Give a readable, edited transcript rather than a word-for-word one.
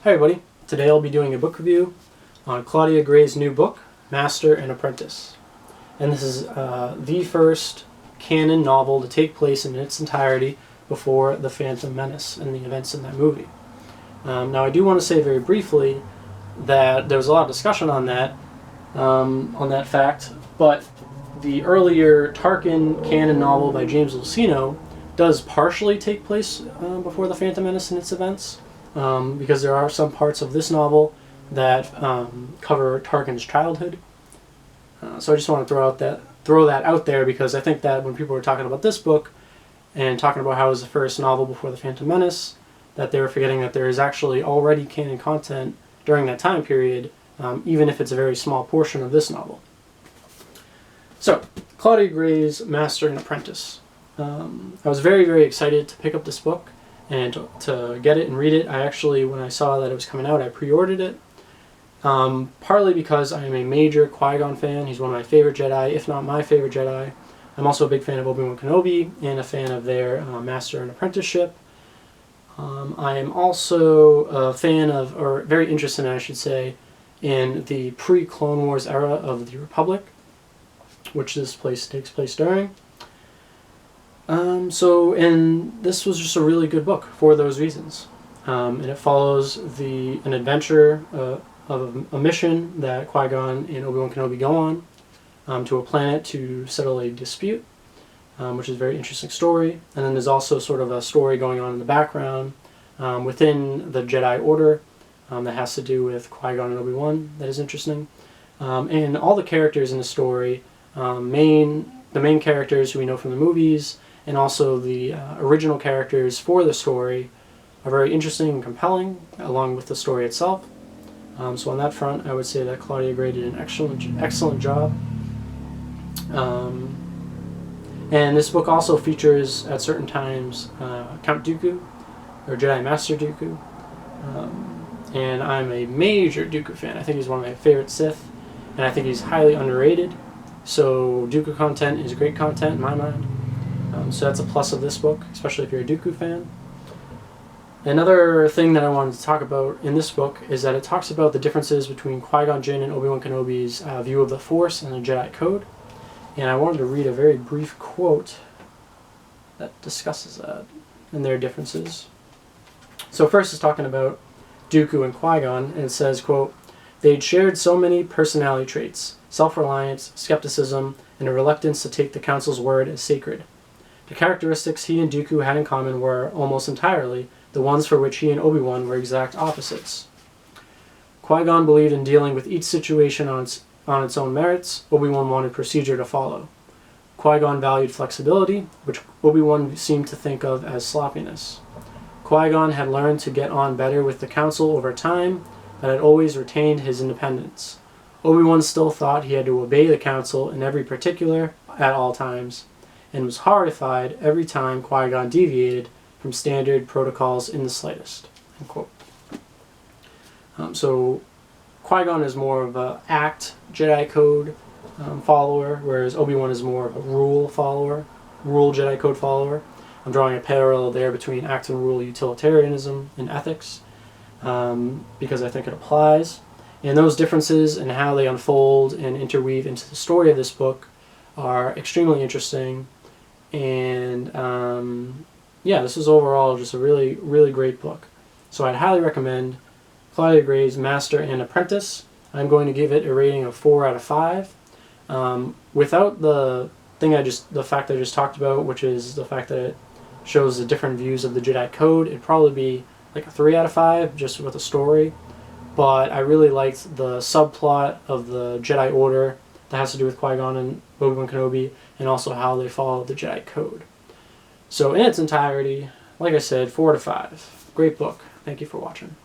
Hi everybody, today I'll be doing a book review on Claudia Gray's new book, Master and Apprentice. And this is the first canon novel to take place in its entirety before The Phantom Menace and the events in that movie. Now I do want to say very briefly that there was a lot of discussion on that fact, but the earlier Tarkin canon novel by James Luceno does partially take place before The Phantom Menace and its events. Because there are some parts of this novel that cover Tarkin's childhood. So I just want to throw that out there, because I think that when people were talking about this book and talking about how it was the first novel before The Phantom Menace, that they were forgetting that there is actually already canon content during that time period, even if it's a very small portion of this novel. So, Claudia Gray's Master and Apprentice. I was very, very excited to pick up this book and to get it and read it. I actually, when I saw that it was coming out, I pre-ordered it. Partly because I am a major Qui-Gon fan. He's one of my favorite Jedi, if not my favorite Jedi. I'm also a big fan of Obi-Wan Kenobi and a fan of their Master and Apprenticeship. I am also a fan of, or very interested, I should say, in the pre-Clone Wars era of the Republic, which this place takes place during. And this was just a really good book for those reasons. And it follows an adventure of a mission that Qui-Gon and Obi-Wan Kenobi go on to a planet to settle a dispute, which is a very interesting story. And then there's also sort of a story going on in the background within the Jedi Order that has to do with Qui-Gon and Obi-Wan that is interesting. And all the characters in the story, the main characters who we know from the movies, and also the original characters for the story, are very interesting and compelling, along with the story itself. So on that front, I would say that Claudia Gray did an excellent job. And this book also features, at certain times, Count Dooku, or Jedi Master Dooku. And I'm a major Dooku fan. I think he's one of my favorite Sith, and I think he's highly underrated. So Dooku content is great content in my mind. So that's a plus of this book, especially if you're a Dooku fan. Another thing that I wanted to talk about in this book is that it talks about the differences between Qui-Gon Jinn and Obi-Wan Kenobi's view of the Force and the Jedi Code. And I wanted to read a very brief quote that discusses that and their differences. So first it's talking about Dooku and Qui-Gon, and it says, quote, "They'd shared so many personality traits: self-reliance, skepticism, and a reluctance to take the Council's word as sacred. The characteristics he and Dooku had in common were, almost entirely, the ones for which he and Obi-Wan were exact opposites. Qui-Gon believed in dealing with each situation on its own merits. Obi-Wan wanted procedure to follow. Qui-Gon valued flexibility, which Obi-Wan seemed to think of as sloppiness. Qui-Gon had learned to get on better with the Council over time, but had always retained his independence. Obi-Wan still thought he had to obey the Council in every particular at all times, and was horrified every time Qui-Gon deviated from standard protocols in the slightest." End quote. So Qui-Gon is more of an act Jedi Code follower, whereas Obi-Wan is more of a rule Jedi Code follower. I'm drawing a parallel there between act and rule utilitarianism and ethics, because I think it applies. And those differences and how they unfold and interweave into the story of this book are extremely interesting. And this is overall just a really, really great book. So I'd highly recommend Claudia Gray's Master and Apprentice. I'm going to give it a rating of 4 out of 5. Without the fact I just talked about, which is the fact that it shows the different views of the Jedi Code, it'd probably be like a 3 out of 5, just with the story. But I really liked the subplot of the Jedi Order that has to do with Qui-Gon and Obi-Wan Kenobi, and also how they follow the Jedi Code. So in its entirety, like I said, 4 out of 5. Great book. Thank you for watching.